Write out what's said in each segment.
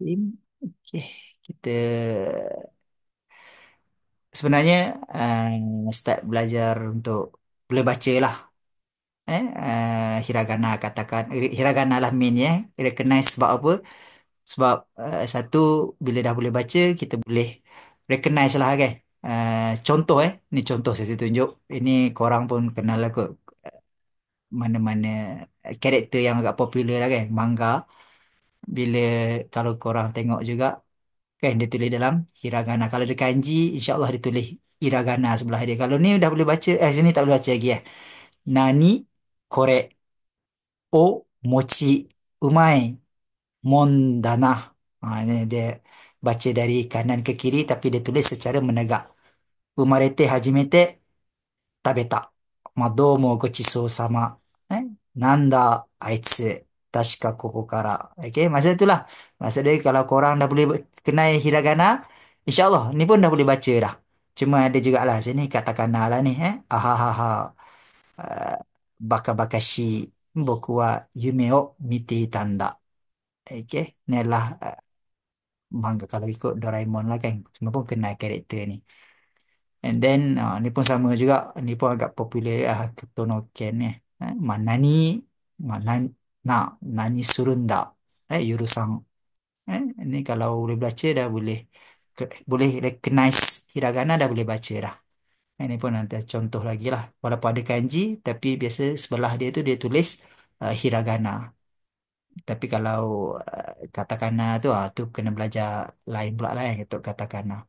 Okey, kita sebenarnya start belajar untuk boleh baca lah. Hiragana katakan hiragana lah main ya. Recognize sebab apa? Sebab satu bila dah boleh baca kita boleh recognize lah kan. Contoh ni contoh saya tunjuk. Ini korang pun kenal lah kot mana-mana karakter yang agak popular lah kan. Manga bila kalau korang tengok juga kan dia tulis dalam hiragana. Kalau dia kanji insya-Allah dia tulis hiragana sebelah dia. Kalau ni dah boleh baca sini tak boleh baca lagi Nani kore o mochi umai mondana. Ini dia baca dari kanan ke kiri tapi dia tulis secara menegak. Umarete hajimete tabeta. Madomo gochiso sama. Eh? Nanda aitsu. Tashika koko kara. Okey, masa itulah. Masa dia kalau korang dah boleh kenal hiragana, insya-Allah ni pun dah boleh baca dah. Cuma ada jugalah sini katakana lah ni. Ahahaha. Uh, Baka-bakashi. Boku wa yume o mite itanda. Okey, ni adalah manga kalau ikut Doraemon lah kan. Semua pun kenal karakter ni. And then ni pun sama juga. Ni pun agak popular Kotonoken ni. Manani mana na nani surunda. Yurusang. Ini kalau boleh baca dah boleh boleh recognize hiragana dah boleh baca dah. Ini pun ada contoh lagi lah. Walaupun ada kanji tapi biasa sebelah dia tu dia tulis hiragana. Tapi kalau katakana tu kena belajar lain pula lah untuk katakana.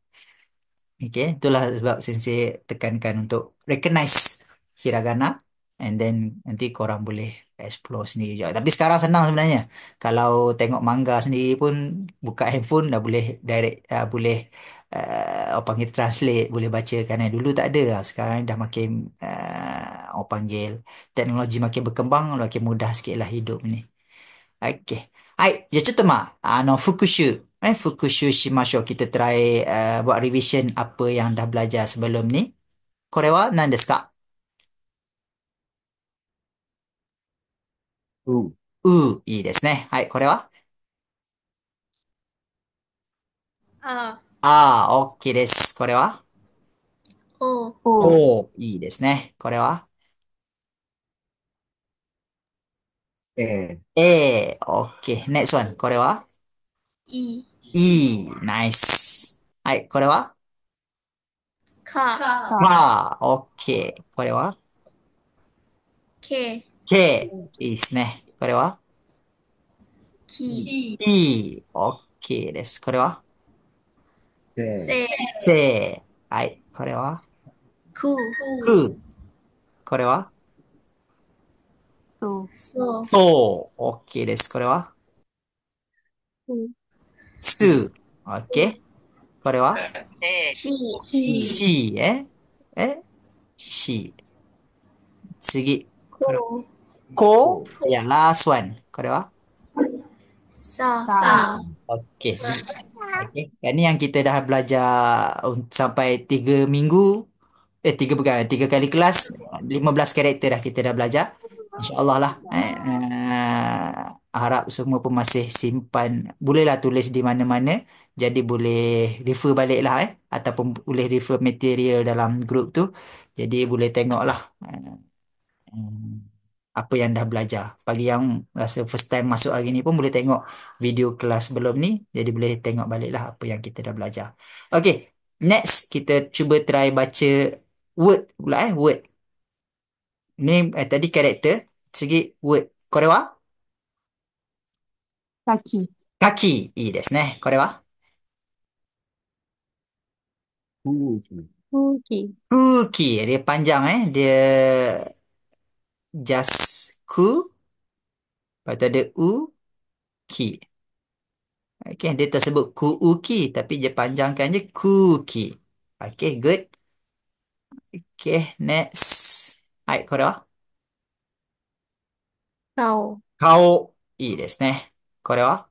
Okey, itulah sebab sensei tekankan untuk recognize hiragana and then nanti korang boleh explore sendiri juga. Tapi sekarang senang sebenarnya. Kalau tengok manga sendiri pun buka handphone dah boleh direct boleh orang panggil translate, boleh baca kan. Dulu tak ada. Sekarang dah makin orang panggil teknologi makin berkembang, makin mudah sikit lah hidup ni. Okey. Hai, ya cuma fukushu. Fukushu shimashou. Kita try buat revision apa yang dah belajar sebelum ni. Kore wa nan desu ka? うん。いいですね。はい、これはあ、OK です。これはお、いいですね。これは え OK。Next one。これはいい、ナイス。はい、これはか、OK。これは け、K。いいですね。これは き、OK です。これはで、せ、はい、これはく、く。これはそ、OK です。これはうす。OK。これは し、C。C。次。これ、こ、こいや、last one。これは さ、OK。Okey. Yang ni yang kita dah belajar sampai 3 minggu. 3 bukan. 3 kali kelas. 15 karakter dah kita dah belajar. InsyaAllah lah. Harap semua pun masih simpan. Bolehlah tulis di mana-mana. Jadi boleh refer balik lah. Ataupun boleh refer material dalam grup tu. Jadi boleh tengok lah. Apa yang dah belajar. Bagi yang rasa first time masuk hari ni pun boleh tengok video kelas sebelum ni. Jadi boleh tengok balik lah apa yang kita dah belajar. Okay. Next, kita cuba try baca word pula word. Ni tadi karakter. Segi word. Korewa? 先、Kaki. I desu ne. Korewa? 空気、空気、Kuki. Dia panjang Dia just ku. Lepas tu ada u. Ki. Okay. Dia tersebut ku uki. Tapi dia panjangkan je kuki. Okay. Good. Okay, next. はい、これは顔、顔。いいですね。これは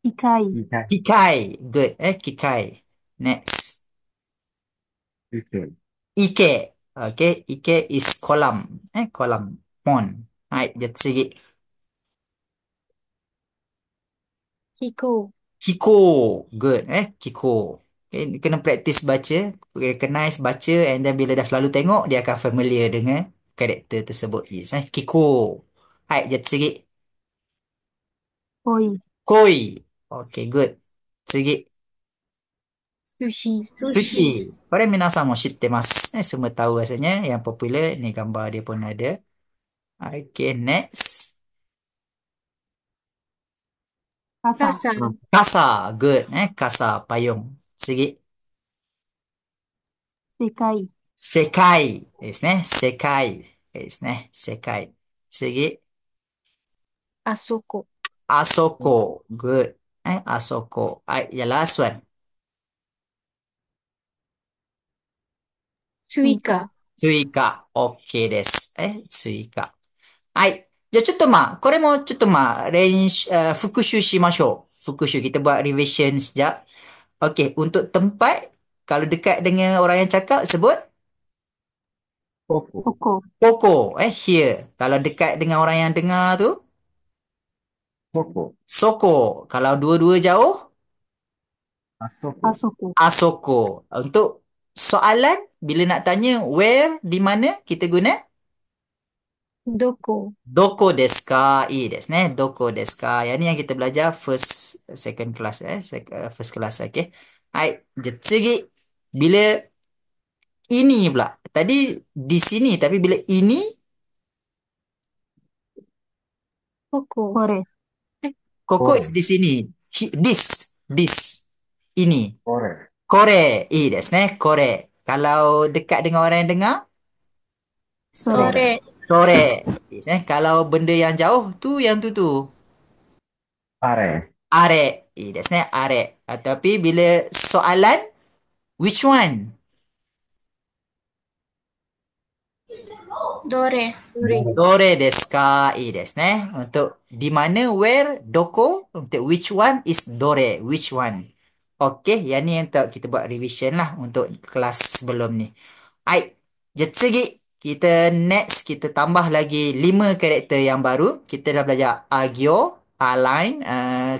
機械、痛い、機械。good. 機械。next. 受け、池。okay, 池 is コラム。コラム。ポン。はい、じゃあ次。Kiko. Kiko. Good. Kiko. Okay, kena practice baca, recognize baca, and then bila dah selalu tengok, dia akan familiar dengan karakter tersebut. Yes, Kiko. Hai, jadi sikit. Koi. Koi. Okay, good. Sikit. Sushi. Sushi. 寿司、これ皆さんも知ってます。semua tahu rasanya. Yang popular, ni gambar dia pun ada. Okay, next. Kasa. Kasa, Kasa. Good. Kasa, payung. Sikit. Sekai. 世界ですね。世界ですね。世界。次。Asoko. あそこ。good. あそこ。はい。じゃあ、last one. Suika. スイカ。OK です。スイカ。はい。じゃあ、ちょっとこれもちょっと練習、復習しましょう。復習。Kita buat revision sekejap. OK. Untuk tempat, kalau dekat dengan orang yang cakap, sebut Koko. Koko. Koko. Here. Kalau dekat dengan orang yang dengar tu, Koko. Soko. Kalau dua-dua jauh, Asoko. Asoko. Asoko. Untuk soalan, bila nak tanya where, di mana, kita guna Doko. Doko desu ka? Desu ne. Doko desu ka? Yang ni yang kita belajar second class. First class. Okay. Hai. Jadi, bila ini pula. Tadi di sini. Tapi bila ini, Koko. Kore. Koko Kore. is di sini. This. This. Ini. Kore. Kore. Desu ne. Kore. Kalau dekat dengan orang yang dengar, Sore. それ、sore. Kalau benda yang jauh, tu yang tu. Are. Are. Desu ne. Are. Tapi bila soalan, which one? どれ、Dore. Dore desu ka? Desu ne. Untuk di mana, where, doko. Untuk which one is dore. Which one? Okay, yang ni untuk kita buat revision lah untuk kelas sebelum ni. Hai, jadi kita next, kita tambah lagi 5 karakter yang baru. Kita dah belajar agyo, align,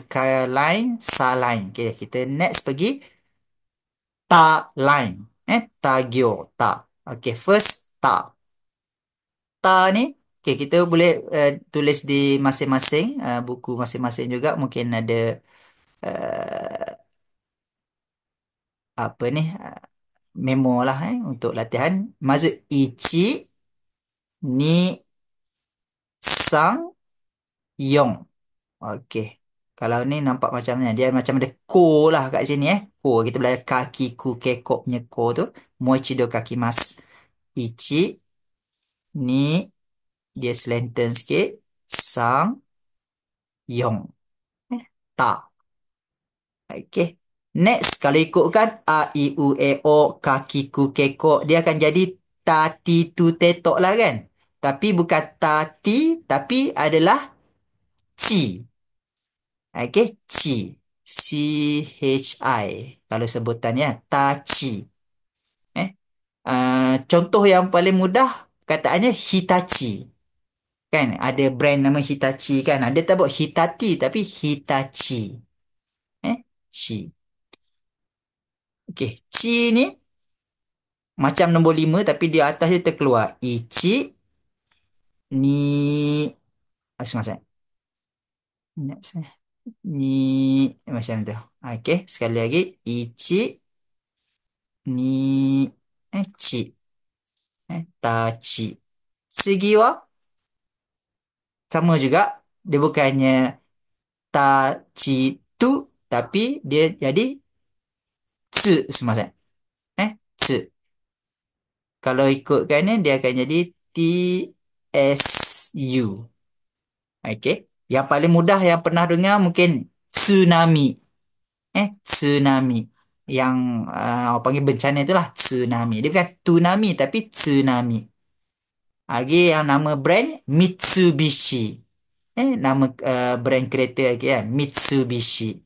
kaline, saline. Okay, kita next pergi ta line. Tagyo, ta. Okay, first ta. Ta ni, okay, kita boleh tulis di masing-masing buku masing-masing juga. Mungkin ada uh, apa ni, memo lah untuk latihan. Maksud ichi, ni, sang, yong. Okey. Kalau ni nampak macam ni. Dia macam ada ko lah kat sini Ko. Kita belajar kaki ku kekok punya ko tu. Moichido kakimasu. Ichi, ni, dia slanted sikit. Sang, yong. Ta. Okey. Next, kalau ikutkan A, I, U, E, O, kaki ku kekok. Dia akan jadi ta, ti, tu, tetok lah kan. Tapi bukan ta, ti. Tapi adalah ci. Okey, ci. C-H-I. Kalau sebutan ya, tachi. Eh? Contoh yang paling mudah, kataannya Hitachi. Kan, ada brand nama Hitachi kan. Ada tak buat Hitachi, tapi Hitachi. Chi. Okey, chi ni macam nombor 5, tapi di atas dia terkeluar. Ichi, ni, semasa. Ni, macam tu. Okey, sekali lagi. Ichi, ni, chi. Tachi. Segi wa sama juga. Dia bukannya tachi tu, tapi dia jadi tsu semasa. Tsu. Kalau ikutkan ni, dia akan jadi TSU. Okey. Yang paling mudah yang pernah dengar mungkin tsunami. Tsunami. Yang orang panggil bencana itulah tsunami. Dia bukan tsunami tapi tsunami. Lagi yang nama brand Mitsubishi. Nama brand kereta lagi kan. Mitsubishi.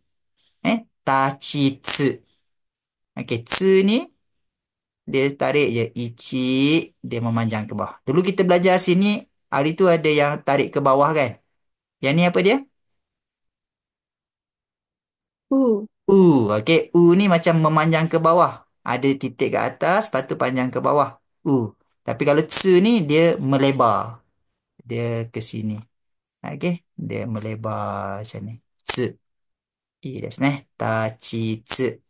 Tachitsu. Okey, tsu ni dia tarik je ichi, dia memanjang ke bawah. Dulu kita belajar sini, hari tu ada yang tarik ke bawah kan. Yang ni apa dia? U. Okey. Ni macam memanjang ke bawah. Ada titik ke atas, lepas tu panjang ke bawah. Tapi kalau tse ni dia melebar. Dia ke sini. Okey. Dia melebar macam ni. Tse. I i ですね。たちつ。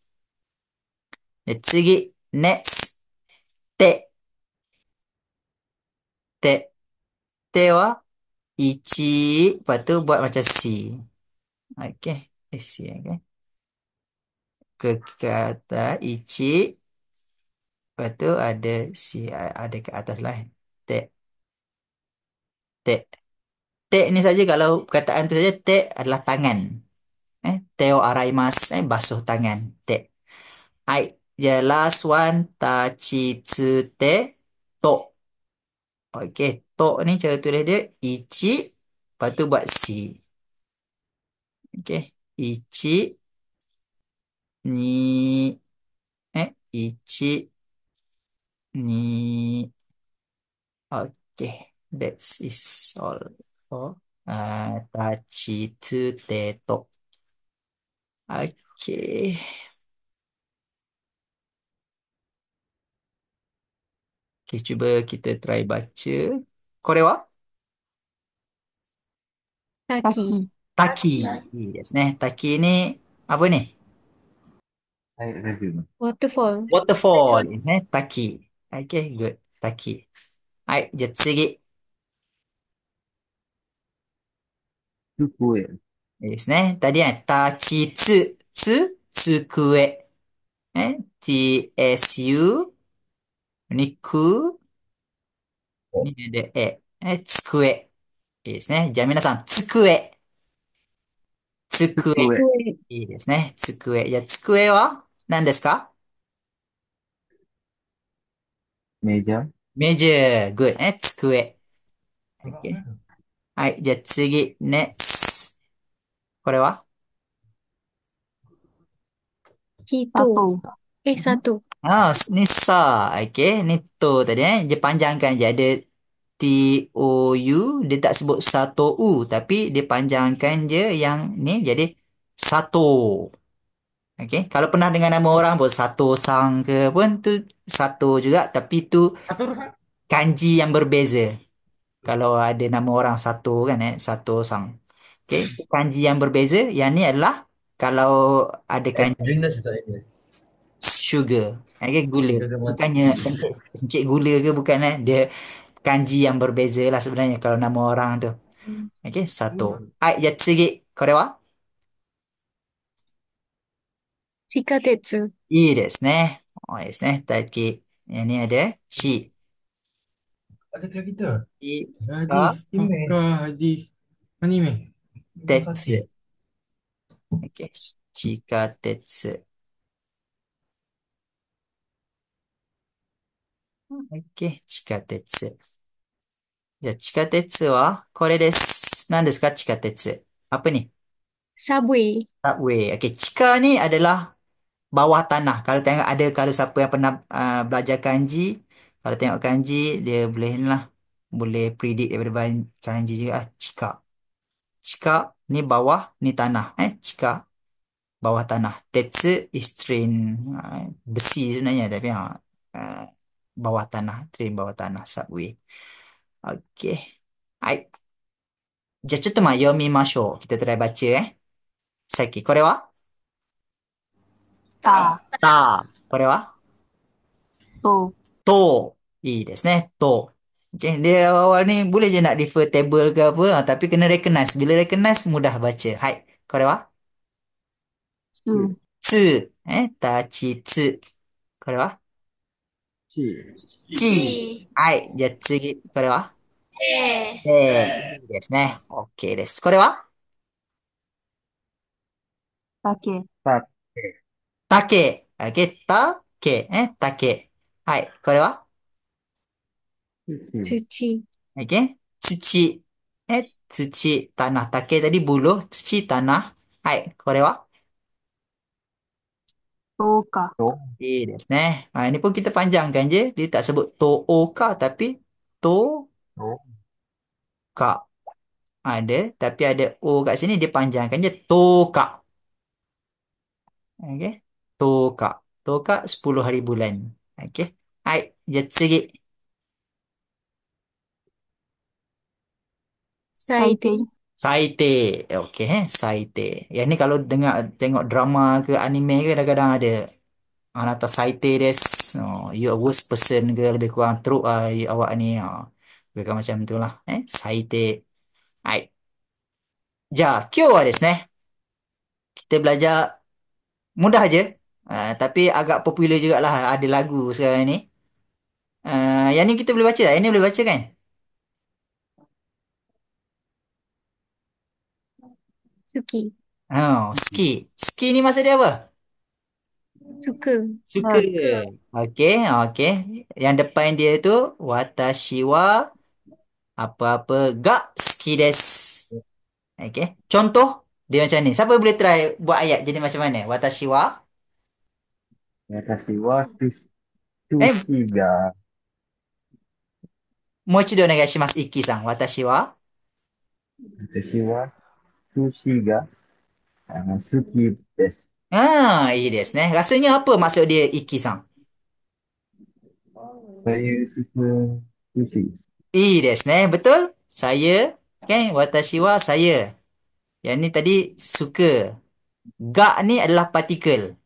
で、次。next。て。て。ては、1. Lepas tu buat macam C. Okey. C. Okey. Ke atas. 1. Lepas tu ada C. Ada ke atas lah. Tek. Tek. Tek ni saja kalau perkataan tu saja. Tek adalah tangan. Teo araimas. Basuh tangan. Tek. Hai. The last one. Tachi tsu te. To. Okey. To ni cara tulis dia. Ichi. Lepas tu buat C. Okey. Ichi. Ni. Ichi. Ni. Okey. That is all for tachi tsu te to. Okey. Okey, cuba kita try baca. Korewa? Kaki. Taki. Yes, Taki ni apa ni? Air review. Waterfall. Waterfall. Yes, Taki. Okay, good. Taki. Hai, じゃあ次。Sukue. いいですね。Tadi tachi tsu. Tsu, tsukue. TSU. Ni ku. Ni ada e. Tsukue. いいですね。じゃあ皆さん、机。机。Sukue. いいですね。机。じゃあ、机は何ですか？ Meja. メジャー。グッ。机。OK。はい。じゃあ次。next。これは Satu. Satu. Ni sa. OK. Ni to tadi. Dia panjangkan je. Ada TOU. Dia tak sebut satu U. Tapi dia panjangkan je yang ni. Jadi satu. OK. Kalau pernah dengar nama orang pun satu sang ke pun tu satu juga. Tapi tu kanji yang berbeza. Kalau ada nama orang satu kan satu sang. Okey, kanji yang berbeza. Yang ni adalah kalau ada kanji sugar. Okey, gula. Bukannya encik gula ke bukan dia kanji yang berbeza lah sebenarnya kalau nama orang tu. Okey, satu. Hai, yatsugi. Kore wa? Chikatetsu. I ですね。いいですね。Tadi. Yang ni ada chi. Ada kelas kita. Chi ka Hadis. Apakah hadis anime? tetsu. Okey, chika tetsu. Okey, chika tetsu. じゃあ、地下鉄はこれです。何ですか地下鉄。apa ni? Subway. Subway. Okey, cika ni adalah bawah tanah. Kalau tengok ada kalau siapa yang pernah belajar kanji, kalau tengok kanji dia boleh ni lah. Boleh predict daripada kanji juga. Cika. Cika ni bawah, ni tanah. Cika bawah tanah. Tetsu is train. Besi sebenarnya tapi uh, bawah tanah. Train bawah tanah. Subway. Okey. Hai. じゃあちょっと読みましょう。kita try bacaさっき、これはた、これはと、と、いいですね。と。Okay. Dia awal ni boleh je nak refer table ke apa, tapi kena recognize. Bila recognize, mudah baca. Hai. これはつ、つ、たちつ。これはち、ち。はい。じゃあ次。これはいいですね。OK です。これはたけ、た、たけ。たけ。たけ。はい。これは つ、Cuci. Okey. 土。土。tanah. Take tadi buluh. 土、tanah. Hai. これはとか、と、いいですね。Ini pun kita panjangkan je. Dia tak sebut to-oka tapi to-ka. と、Ada. Tapi ada o kat sini dia panjangkan je. To-ka. Okey. Toka. Toka 10 hari bulan. Okey. Hai, jadi segi. Saite. Saite. Okey, Saite. Yang ni kalau dengar tengok drama ke anime ke kadang-kadang ada Anata Saite des. Oh, you a worst person ke lebih kurang teruk awak ni. Oh, lebih kurang macam tu lah. Saite. Hai. Ja, kyo wa desu ne. Kita belajar mudah je. Tapi agak popular jugalah ada lagu sekarang ni. Yang ni kita boleh baca tak? Yang ni boleh baca kan? Suki. Oh, ski. Ski ni maksud dia apa? Suka. Suka. Okey, okey. Yang depan dia tu watashi wa apa-apa ga ski desu. Okey. Contoh dia macam ni. Siapa boleh try buat ayat jadi macam mana? Watashi wa 私はeh 寿司が、もう一度お願いします。一輝さん。私は私は寿司が好きです。いいですね。Rasanya apa maksud dia Iki san? Saya suka sushi. いいですね. Betul? Saya kan watashi wa saya. Yang ni tadi suka. Ga ni adalah partikel.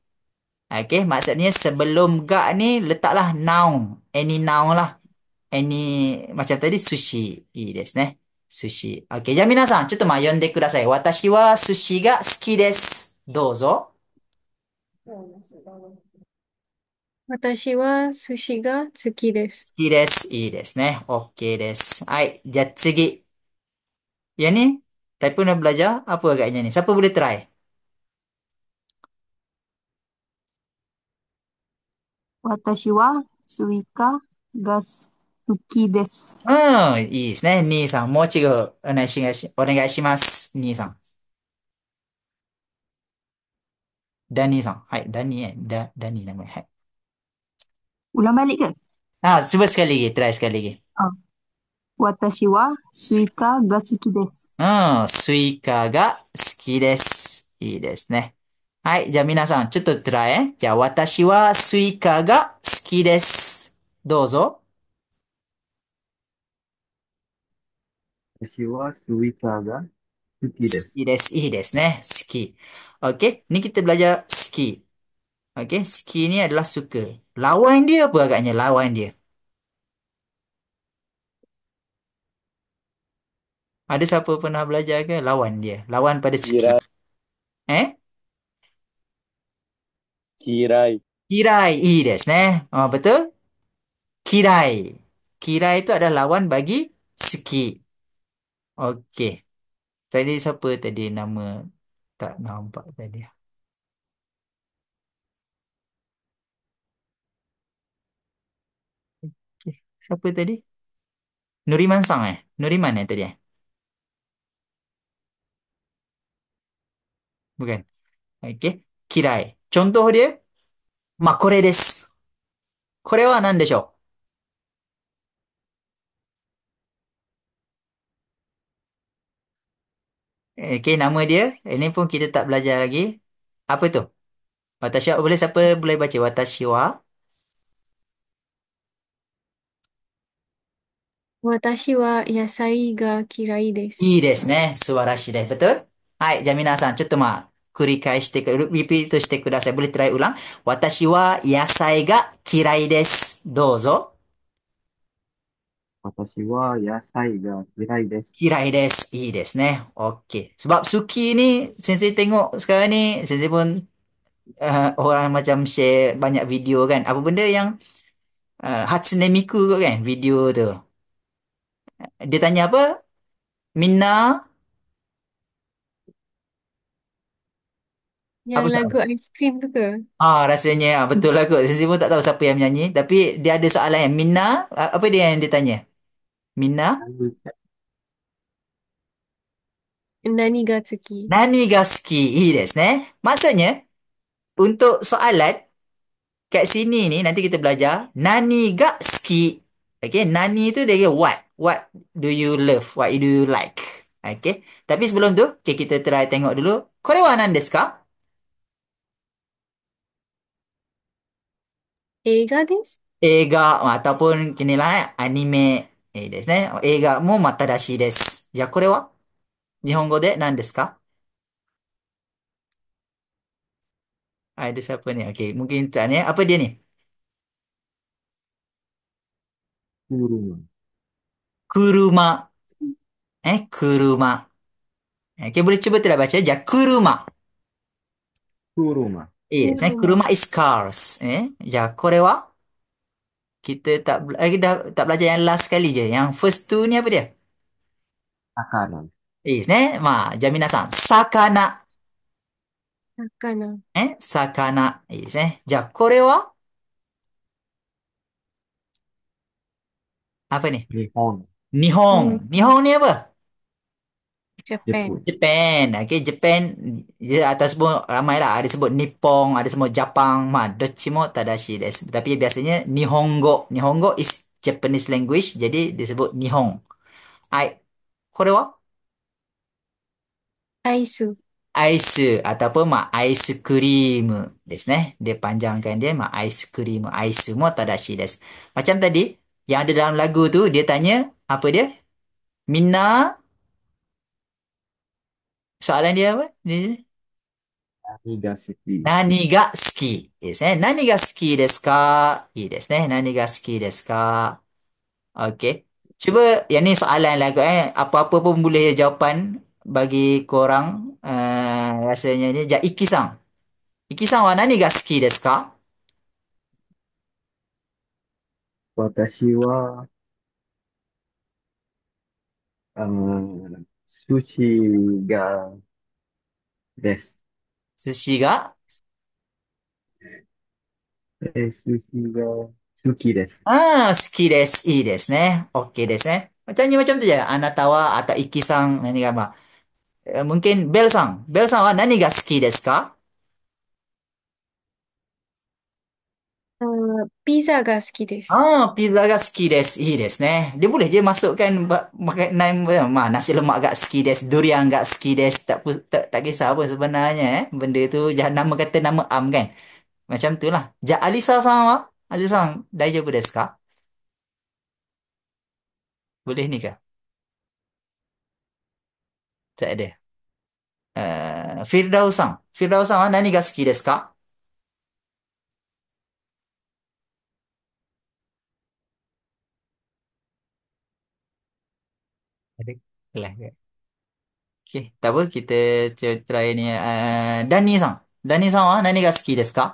Okey, maksudnya sebelum ga ni letaklah noun. Any noun lah. Any macam tadi sushi. いいですね. Sushi. Okey, じゃあ皆さんちょっと読んでください。私は寿司が好きです。どうぞ。私は寿司が好きです。好きです。いいですね。OK です。はい。じゃあ次。Yang ni, saya pun dah belajar. Apa agaknya ni? Siapa boleh try? 私はスイカが好きです。いいですね。兄さん、もう一度お願いします。兄さん。ダニーさん。はい。ダニーダニー名前。はい。Ulang balik ke? Cuba sekali lagi. Try sekali lagi. 私はスイカが好きです。スイカが好きです。いいですね。はい。じゃあ皆さん、ちょっと try じゃあ、私はスイカが好きです。どうぞ。私はスイカが好きです。好きです。いいですね。好き。Okey. Ni kita belajar ski. Okey. Ski ni adalah suka. Lawan dia apa agaknya? Lawan dia. Ada siapa pernah belajar ke? Lawan dia. Lawan pada suki. 嫌い、Eh? 嫌い、Kirai. いいですね. Betul? Kirai. Kirai itu adalah lawan bagi suki. Okey. Tadi siapa tadi nama tak nampak tadi. Okey. Siapa tadi? Nuriman Sang Nuriman tadi Bukan. Okey. Kirai. Contoh dia. まあ、これです。これは何でしょ Okey, nama dia. Ini pun kita tak belajar lagi. Apa tu? Watashi wa. Boleh siapa boleh baca? Watashi wa. 私は野菜が嫌いです。いいですね。素晴らしいです。Betul? はい。じゃあ皆さん、ちょっと繰り返してリピートしてください。Boleh try ulang? 私は野菜が嫌いです。どうぞ。私は野菜が嫌いです。嫌いです。いいですね。Okey. Sebab suki ni, Sensei tengok sekarang ni, Sensei pun orang macam share banyak video kan. Apa benda yang Hatsune Miku kot kan, video tu. Dia tanya apa? Minna, Yang apa lagu soalan? aiskrim tu ke? Rasanya betul lah kot. Sensei pun tak tahu siapa yang menyanyi. Tapi dia ada soalan yang Minna, apa dia yang dia tanya? Minna, Nani ga tsuki. nani ga suki? Ii desu ne. Maksudnya, untuk soalan kat sini ni nanti kita belajar nani ga suki. Okay, nani tu dia kata what? What do you love? What do you like? Okay. Tapi sebelum tu, okay, kita try tengok dulu. Kore wa nan desu ka? 映画です。映画、ataupun inilahアニメですね。映画もまたらしいです。じゃあ、これは日本語で何ですか？Ada siapa ni? Okey, mungkin tak ni. Apa dia ni? Kuruma. Kuruma. Kuruma. Okey, boleh cuba tidak baca? Ja, kuruma. Kuruma. Kuruma. Kuruma is cars. Ja, これは kita tak dah tak belajar yang last sekali je. Yang first two ni apa dia? Sakana. いいですね。まあ、じゃあ皆さん、魚。魚。魚。いいですね。じゃあ、これは apa ni? Nihon. 日うん。本。日本ni apa? ジャパン。Jepun. Japan. Okey, Japan. Dia atas sebut ramai lah. Ada sebut Nippon, ada sebut Jepang. Dochi mo tadashi desu. Tapi biasanya Nihongo. Nihongo is Japanese language. Jadi disebut Nihon. Ai. これはアイス。アイス ataupun ais krim ですね. Dia panjangkan dia ais krim. Ais mo tadashi desu. Macam tadi, yang ada dalam lagu tu, dia tanya, apa dia? Minna, soalan dia apa? Nigashiki. 何が好きいいですね。何が好きですかいいですね。何が好きですか Okey. Cuba, yang ni soalan lah kot Apa-apa pun boleh jawapan bagi korang. Rasanya ni. Ja, Iki-san. Iki-san wa nani ga suki desu ka? Watashi wa, sushi ga desu. Sushi ga? Sushi ga suki desu. Suki desu. いいですね。OK ですね。Tanya macam tu je. Anata wa atau Iki-san. Nani ga mungkin Bel-san. Bel-san wa nani ga suki desu ka? ピザが好きです。Pizza ga suki desu. いいですね。Dia boleh je masukkan makanan nasi lemak ga suki desu, durian ga suki desu. Tak kisah pun sebenarnya Benda tu jangan nama kata nama am kan. Macam tu lah. Ja Alisa-san wa? Alisa-san, daijoubu desu ka? Boleh ni kah? Tak ada. Firdaus-san. Firdaus-san wa nani ga suki desu ka? ada kelas ke? Okey, tak apa. Kita try ni. Dani-san. Dani-san wa nani ga suki desu ka?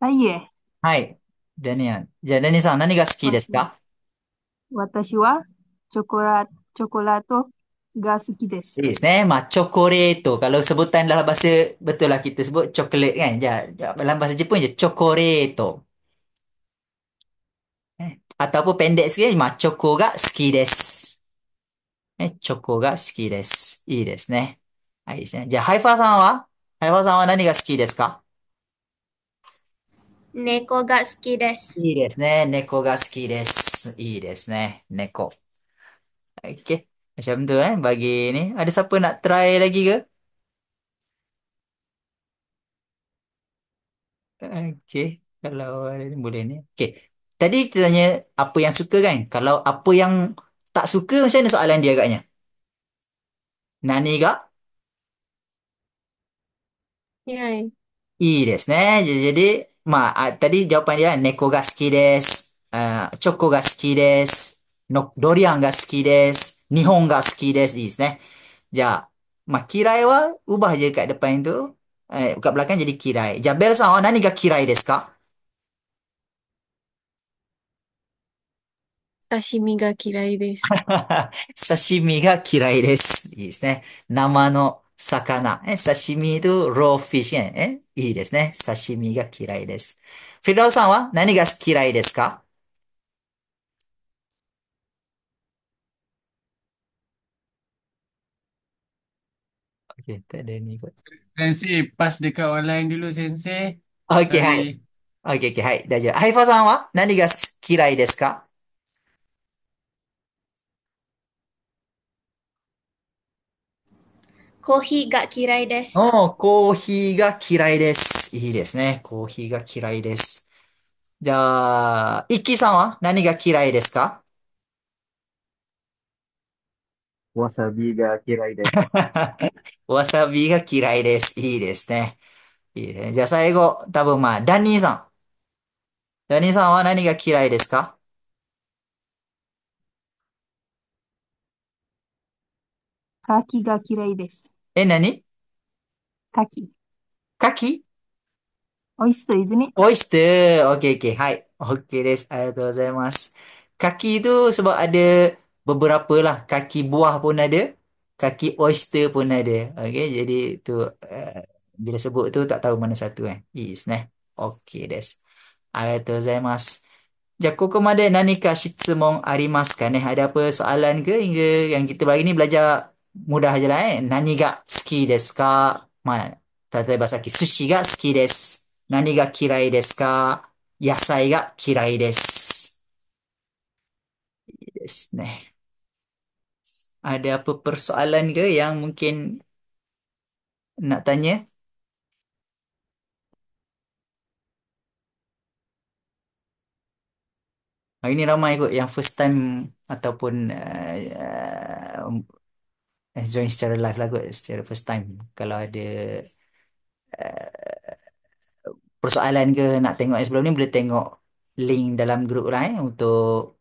Saya, はい。Dani-san. じゃあ、Dani-san, 何が好きですか？私はチョコラートが好きです。いいですね。cokoreto. Kalau sebutan dalam bahasa, betul lah kita sebut coklat kan. Dalam bahasa Jepun je, cokoreto. Ataupun pendek sikit, choco ga suki desu. Choco ga suki desu. いいですね。はい、いいですね。じゃあ、ハイファーさんは何が好きですか？猫が好きです。いいですね。猫が好きです。いいですね。猫。Okey. Macam tu bagi ni. Ada siapa nak try lagi ke? Okey. Kalau ada ni boleh ni. Okey. Tadi kita tanya apa yang suka kan? Kalau apa yang tak suka macam mana soalan dia agaknya? Nani ga? 嫌い。いいですね。Jadi, tadi jawapan dia neko ga suki desu. Choko ga suki desu. Dorian ga suki desu. Nihon ga suki desu. いいですね。じゃあ、嫌いはubah je kat depan tu. Kat belakang jadi kirai. じゃあ、ベルさんは何が嫌いですか？刺身が嫌いです。刺身が嫌いです。いいですね。生の魚。刺身とローフィッシュいいですね。刺身が嫌いです。フィラオさんは何が嫌いですか？ Okey, tak ada ni kot. Sensei, pas dekat online dulu, Sensei. Okey, hai. Sorry. Okey, hai. 大丈夫。ハイファさんは何が嫌いですか？コーヒーが嫌いです。コーヒーが嫌いです。いいですね。コーヒーが嫌いです。じゃあ、イッキーさんは何が嫌いですか？ わさびが嫌いです。わさびが嫌いです。いいですね。いいですね。じゃあ最後、多分まあ、ダニーさん。ダニーさんは何が嫌いですか？牡蠣が嫌いです。何牡蠣。牡蠣オイスト isn't it? オイスター。オッケー、オッケー。はい。オッケーです。ありがとうございます。Kaki itu sebab ada beberapa lah. Kaki buah pun ada. Kaki oyster pun ada. Okey, jadi tu bila sebut tu tak tahu mana satu kan. Is ね。OK です。ありがとうございます。じゃあ、ここまで何か質問ありますかね? Ada apa soalan ke hingga yang kita bagi ni belajar mudah aja lah Nani ga suki desu ka? まあ、例えばさっき寿司が好きです。何が嫌いですか？野菜が嫌いです。いいですね。Ada apa persoalan ke yang mungkin nak tanya? Hari ni ramai kot yang first time ataupun join secara live lah kot, secara first time. Kalau ada persoalan ke nak tengok yang sebelum ni boleh tengok link dalam grup lah untuk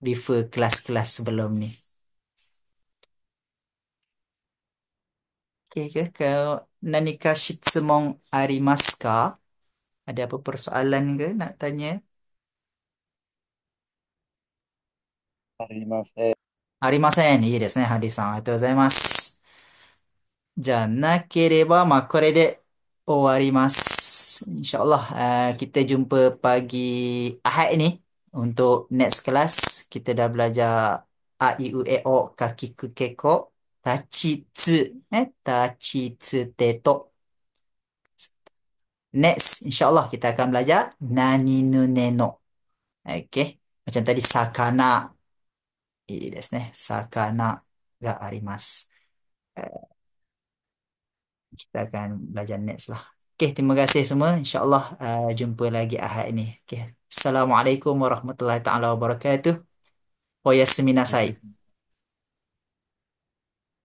refer kelas-kelas sebelum ni. Okay ke? Kalau Nanika Shitsumon arimasu ka? Ada apa persoalan ke nak tanya? ありません。ありません。いいですね。ハリーさん、ありがとうございます。じゃあ、なければ、まあ、これで終わります。InsyaAllah, kita jumpa pagi Ahad ni untuk next class. Kita dah belajar A, I, U, E, O, Kaki, Ku, Keko, Tachi, Tsu, Tachi, Tsu, Teto. Next, InsyaAllah kita akan belajar Nani, Nu, Ne, No. Okay. Macam tadi, Sakana. いいですね。魚があります。Kita akan belajar next lah. Okay, terima kasih semua. InsyaAllah jumpa lagi Ahad ini. Okay. Assalamualaikum warahmatullahi taala wabarakatuh. Oyasuminasai.